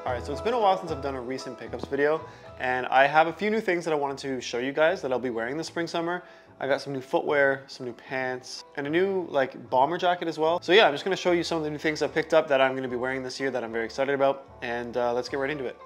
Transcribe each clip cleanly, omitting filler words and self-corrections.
Alright, so it's been a while since I've done a recent pickups video, and I have a few new things that I wanted to show you guys that I'll be wearing this spring summer. I got some new footwear, some new pants, and a new like bomber jacket as well. So yeah, I'm just gonna show you some of the new things I picked up that I'm gonna be wearing this year that I'm very excited about, and let's get right into it.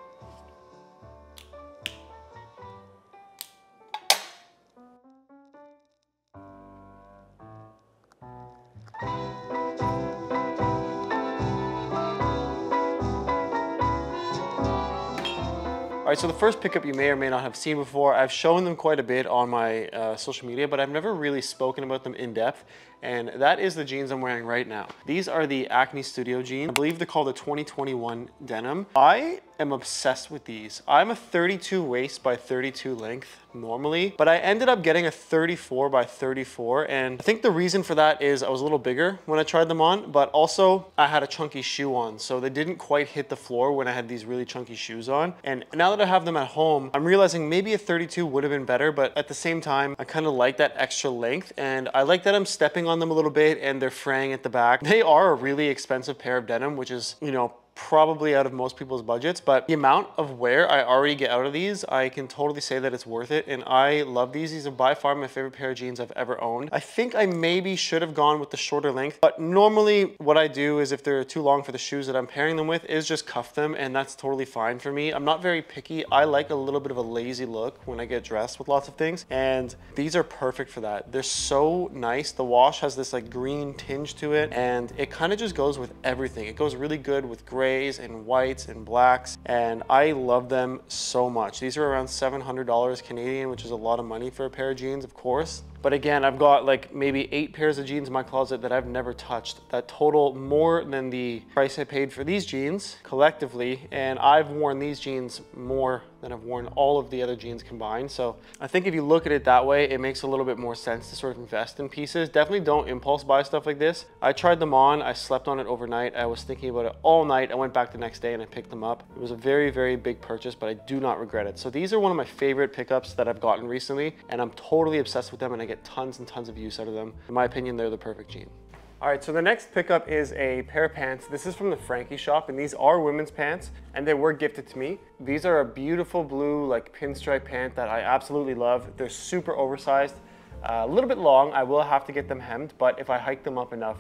All right, so the first pickup you may or may not have seen before. I've shown them quite a bit on my social media, but I've never really spoken about them in depth. And that is the jeans I'm wearing right now. These are the Acne Studio jeans. I believe they're called the 2021 denim. I am obsessed with these. I'm a 32 waist by 32 length normally, but I ended up getting a 34 by 34. And I think the reason for that is I was a little bigger when I tried them on, but also I had a chunky shoe on. So they didn't quite hit the floor when I had these really chunky shoes on. And now that I have them at home, I'm realizing maybe a 32 would have been better, but at the same time, I kind of like that extra length. And I like that I'm stepping on them a little bit and they're fraying at the back. They are a really expensive pair of denim, which is, you know, probably out of most people's budgets, but the amount of wear I already get out of these, I can totally say that it's worth it. And I love these. These are by far my favorite pair of jeans I've ever owned. I think I maybe should have gone with the shorter length, but normally what I do is if they're too long for the shoes that I'm pairing them with is just cuff them, and that's totally fine for me. I'm not very picky. I like a little bit of a lazy look when I get dressed with lots of things, and these are perfect for that. They're so nice. The wash has this like green tinge to it, and it kind of just goes with everything. It goes really good with grays and whites and blacks, and I love them so much. These are around $700 Canadian, which is a lot of money for a pair of jeans, of course. But again, I've got like maybe 8 pairs of jeans in my closet that I've never touched that total more than the price I paid for these jeans collectively. And I've worn these jeans more than I've worn all of the other jeans combined. So I think if you look at it that way, it makes a little bit more sense to sort of invest in pieces. Definitely don't impulse buy stuff like this. I tried them on, I slept on it overnight. I was thinking about it all night. I went back the next day and I picked them up. It was a very, very big purchase, but I do not regret it. So these are one of my favorite pickups that I've gotten recently, and I'm totally obsessed with them, and I get tons and tons of use out of them. In my opinion, they're the perfect jean. All right, so the next pickup is a pair of pants. This is from the Frankie shop, and these are women's pants, and they were gifted to me. These are a beautiful blue, like pinstripe pant that I absolutely love. They're super oversized, a little bit long. I will have to get them hemmed, but if I hike them up enough,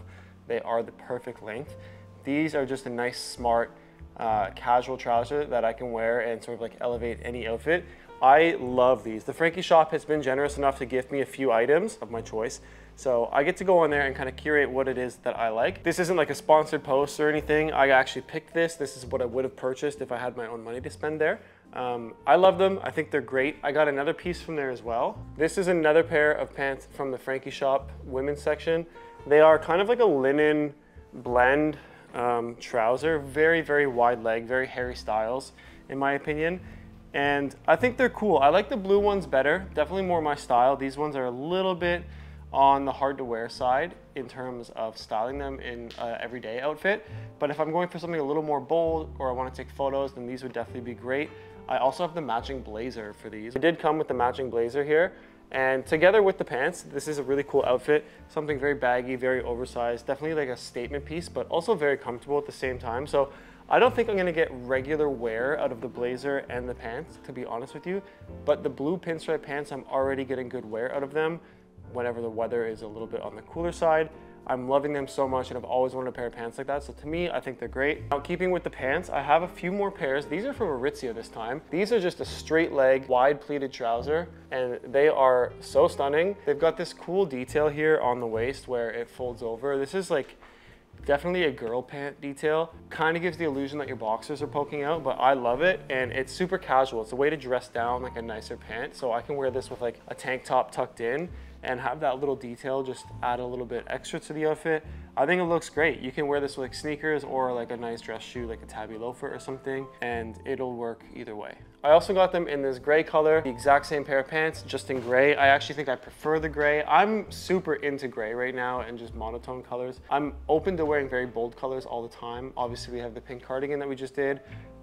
they are the perfect length. These are just a nice, smart, casual trouser that I can wear and sort of like elevate any outfit. I love these. The Frankie shop has been generous enough to gift me a few items of my choice. So I get to go on there and kind of curate what it is that I like. This isn't like a sponsored post or anything. I actually picked this. This is what I would have purchased if I had my own money to spend there. I love them. I think they're great. I got another piece from there as well. This is another pair of pants from the Frankie shop women's section. They are kind of like a linen blend trouser. Very, very wide leg, very Harry Styles in my opinion. And I think they're cool. I like the blue ones better, definitely more my style. These ones are a little bit on the hard to wear side in terms of styling them in an everyday outfit. But if I'm going for something a little more bold or I want to take photos, then these would definitely be great. I also have the matching blazer for these. It did come with the matching blazer here. And together with the pants, this is a really cool outfit. Something very baggy, very oversized, definitely like a statement piece, but also very comfortable at the same time. So I don't think I'm gonna get regular wear out of the blazer and the pants, to be honest with you, but the blue pinstripe pants, I'm already getting good wear out of them whenever the weather is a little bit on the cooler side. I'm loving them so much, and I've always wanted a pair of pants like that. So to me, I think they're great. Now, keeping with the pants, I have a few more pairs. These are from Aritzia this time. These are just a straight leg, wide pleated trouser, and they are so stunning. They've got this cool detail here on the waist where it folds over. This is like definitely a girl pant detail. Kind of gives the illusion that your boxers are poking out, but I love it, and it's super casual. It's a way to dress down like a nicer pant. So I can wear this with like a tank top tucked in and have that little detail just add a little bit extra to the outfit. I think it looks great. You can wear this with like sneakers or like a nice dress shoe like a tabby loafer or something, and it'll work either way. I also got them in this gray color, the exact same pair of pants, just in gray. I actually think I prefer the gray. I'm super into gray right now and just monotone colors. I'm open to wearing very bold colors all the time. Obviously we have the pink cardigan that we just did.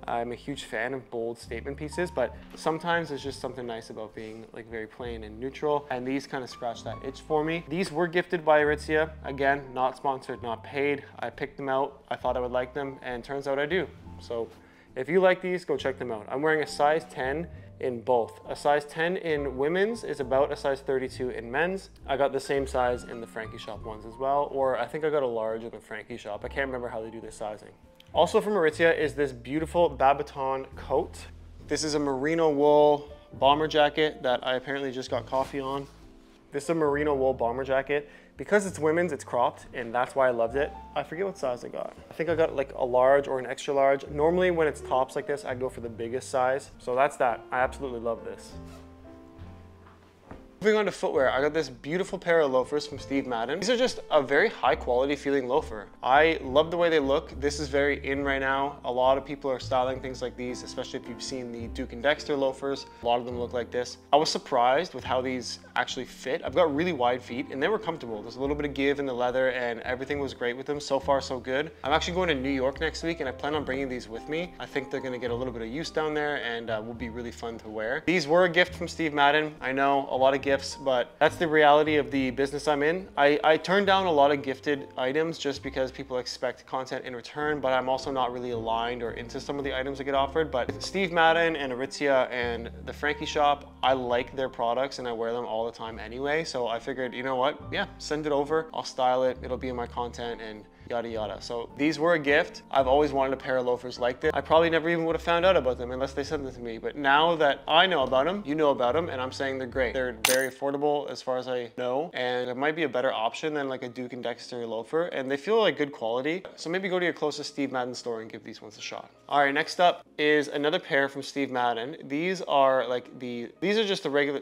I'm a huge fan of bold statement pieces, but sometimes there's just something nice about being like very plain and neutral, and these kind of scratch that itch for me. These were gifted by Aritzia. Again, not sponsored, not paid. I picked them out. I thought I would like them, and turns out I do. So If you like these, go check them out. I'm wearing a size 10 in both. A size 10 in women's is about a size 32 in men's. I got the same size in the Frankie shop ones as well, or I think I got a large in the Frankie shop. I can't remember how they do their sizing. Also from Aritzia is this beautiful Babaton coat. This is a merino wool bomber jacket that I apparently just got coffee on. This is a merino wool bomber jacket. Because it's women's, it's cropped, and that's why I loved it. I forget what size I got. I think I got like a large or an extra large. Normally when it's tops like this, I'd go for the biggest size. So that's that. I absolutely love this. Moving on to footwear, I got this beautiful pair of loafers from Steve Madden. These are just a very high quality feeling loafer. I love the way they look. This is very in right now. A lot of people are styling things like these, especially if you've seen the Duke and Dexter loafers. A lot of them look like this. I was surprised with how these actually fit. I've got really wide feet and they were comfortable. There's a little bit of give in the leather and everything was great with them. So far, so good. I'm actually going to New York next week and I plan on bringing these with me. I think they're gonna get a little bit of use down there and will be really fun to wear. These were a gift from Steve Madden. I know, a lot of gifts, but that's the reality of the business I'm in. I turn down a lot of gifted items just because people expect content in return, but I'm also not really aligned or into some of the items that get offered. But Steve Madden and Aritzia and the Frankie shop, I like their products and I wear them all the time anyway. So I figured, you know what? Yeah, send it over. I'll style it. It'll be in my content and yada yada. So these were a gift. I've always wanted a pair of loafers like this. I probably never even would have found out about them unless they sent them to me. But now that I know about them, you know about them, and I'm saying they're great. They're very affordable as far as I know, and it might be a better option than like a Duke and Dexter loafer, and they feel like good quality. So maybe go to your closest Steve Madden store and give these ones a shot. All right, next up is another pair from Steve Madden. These are like these are just the regular,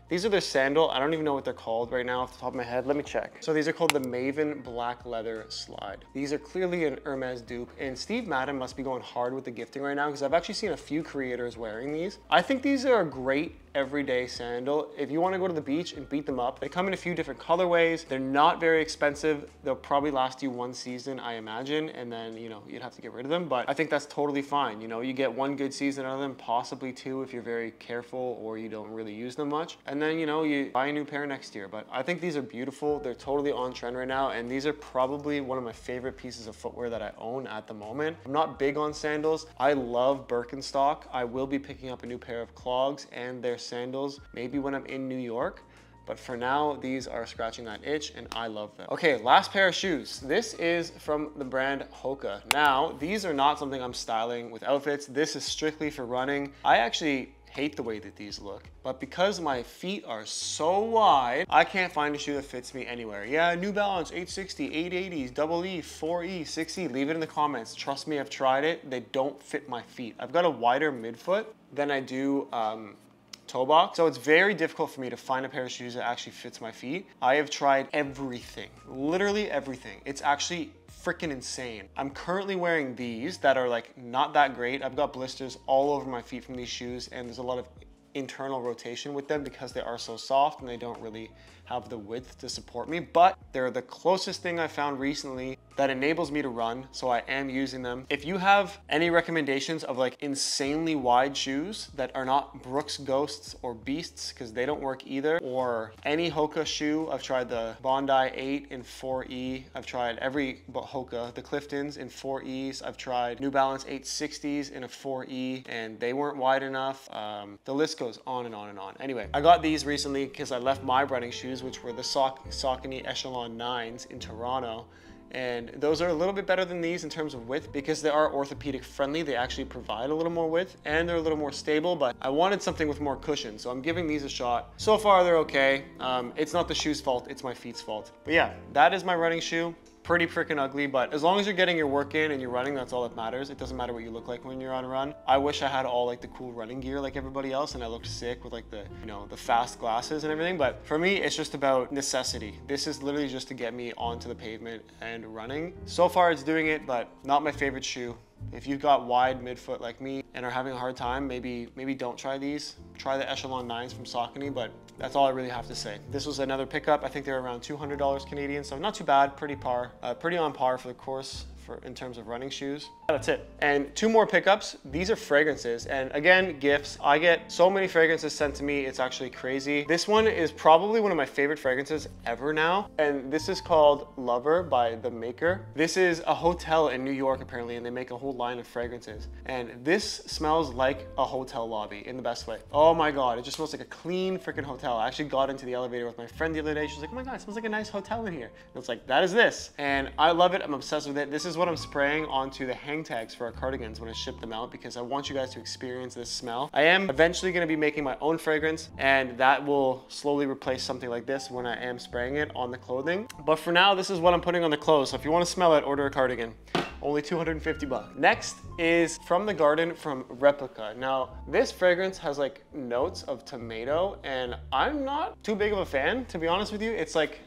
these are their sandal. I don't even know what they're called right now off the top of my head. Let me check. So these are called the Maven Black Leather Slide. These are clearly an Hermes dupe, and Steve Madden must be going hard with the gifting right now because I've actually seen a few creators wearing these. I think these are a great everyday sandal. If you want to go to the beach and beat them up, they come in a few different colorways. They're not very expensive. They'll probably last you one season, I imagine, and then, you know, you'd have to get rid of them, but I think that's totally fine. You know, you get one good season out of them, possibly two if you're very careful or you don't really use them much, and then, you know, you buy a new pair next year. But I think these are beautiful. They're totally on trend right now, and these are probably one of my favorite pieces of footwear that I own at the moment. I'm not big on sandals. I love Birkenstock. I will be picking up a new pair of clogs and their sandals maybe when I'm in New York, but for now these are scratching that itch and I love them. Okay, last pair of shoes. This is from the brand Hoka. Now these are not something I'm styling with outfits. This is strictly for running. I actually hate the way that these look, but because my feet are so wide, I can't find a shoe that fits me anywhere. Yeah, New Balance 860, 880s, double E, 4E, 6E, leave it in the comments. Trust me, I've tried it. They don't fit my feet. I've got a wider midfoot than I do toe box, so it's very difficult for me to find a pair of shoes that actually fits my feet. I have tried everything, literally everything. It's actually freaking insane. I'm currently wearing these that are like not that great. I've got blisters all over my feet from these shoes, and there's a lot of internal rotation with them because they are so soft and they don't really have the width to support me, but they're the closest thing I found recently that enables me to run, so I am using them. If you have any recommendations of like insanely wide shoes that are not Brooks Ghosts or Beasts, because they don't work either, or any Hoka shoe, I've tried the Bondi 8 in 4E, I've tried every Hoka, the Cliftons in 4Es, I've tried New Balance 860s in a 4E, and they weren't wide enough. The list goes on and on and on. Anyway, I got these recently because I left my running shoes, which were the Saucony Echelon 9s in Toronto. And those are a little bit better than these in terms of width because they are orthopedic friendly. They actually provide a little more width and they're a little more stable, but I wanted something with more cushion, so I'm giving these a shot. So far, they're okay. It's not the shoe's fault, it's my feet's fault. But yeah, that is my running shoe. Pretty freaking ugly, but as long as you're getting your work in and you're running, that's all that matters. It doesn't matter what you look like when you're on a run. I wish I had all like the cool running gear like everybody else and I looked sick with like the, you know, the fast glasses and everything, but for me, it's just about necessity. This is literally just to get me onto the pavement and running. So far it's doing it, but not my favorite shoe. If you've got wide midfoot like me and are having a hard time, maybe don't try these. Try the Echelon 9s from Saucony, but that's all I really have to say. This was another pickup. I think they're around $200 Canadian, so not too bad, pretty on par for the course in terms of running shoes. That's it. And 2 more pickups. These are fragrances, and again, gifts. I get so many fragrances sent to me, it's actually crazy. This one is probably one of my favorite fragrances ever now, and this is called Lover by The Maker. This is a hotel in New York apparently, and they make a whole line of fragrances, and this smells like a hotel lobby in the best way. Oh my god, it just smells like a clean freaking hotel. I actually got into the elevator with my friend the other day. She was like, oh my god, it smells like a nice hotel in here. And it's like, that is this, and I love it. I'm obsessed with it. This is what I'm spraying onto the hang tags for our cardigans when I ship them out, because I want you guys to experience this smell. I am eventually going to be making my own fragrance, and that will slowly replace something like this when I am spraying it on the clothing. But for now, this is what I'm putting on the clothes. So if you want to smell it, order a cardigan. Only 250 bucks. Next is From the Garden from Replica. Now, this fragrance has like notes of tomato, and I'm not too big of a fan, to be honest with you. It's like,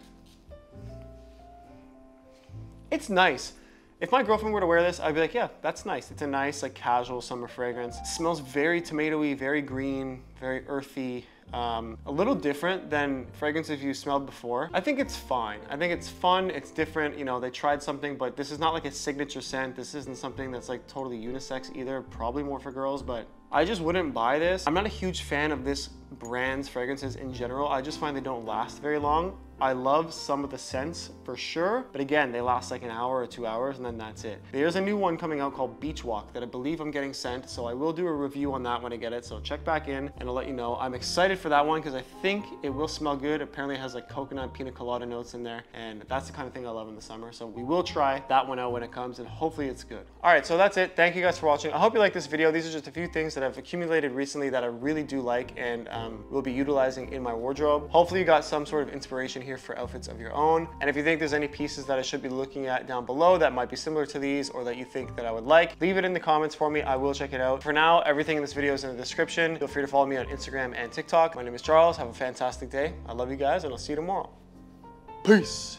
it's nice. If my girlfriend were to wear this, I'd be like, yeah, that's nice. It's a nice, like, casual summer fragrance. It smells very tomatoey, very green, very earthy. A little different than fragrances you smelled before. I think it's fine. I think it's fun, it's different, you know, they tried something, but this is not like a signature scent. This isn't something that's like totally unisex either, probably more for girls, but I just wouldn't buy this. I'm not a huge fan of this brand's fragrances in general. I just find they don't last very long. I love some of the scents for sure, but again, they last like an hour or 2 hours and then that's it. There's a new one coming out called Beach Walk that I believe I'm getting sent, so I will do a review on that when I get it, so check back in and I'll let you know. I'm excited for that one because I think it will smell good. Apparently it has like coconut, pina colada notes in there, and that's the kind of thing I love in the summer, so we will try that one out when it comes and hopefully it's good. All right, so that's it. Thank you guys for watching. I hope you like this video. These are just a few things that I've accumulated recently that I really do like and will be utilizing in my wardrobe. Hopefully you got some sort of inspiration here for outfits of your own. And if you think there's any pieces that I should be looking at down below that might be similar to these or that you think that I would like, leave it in the comments for me. I will check it out. For now, everything in this video is in the description. Feel free to follow me on Instagram and TikTok. My name is Charles. Have a fantastic day. I love you guys and I'll see you tomorrow. Peace.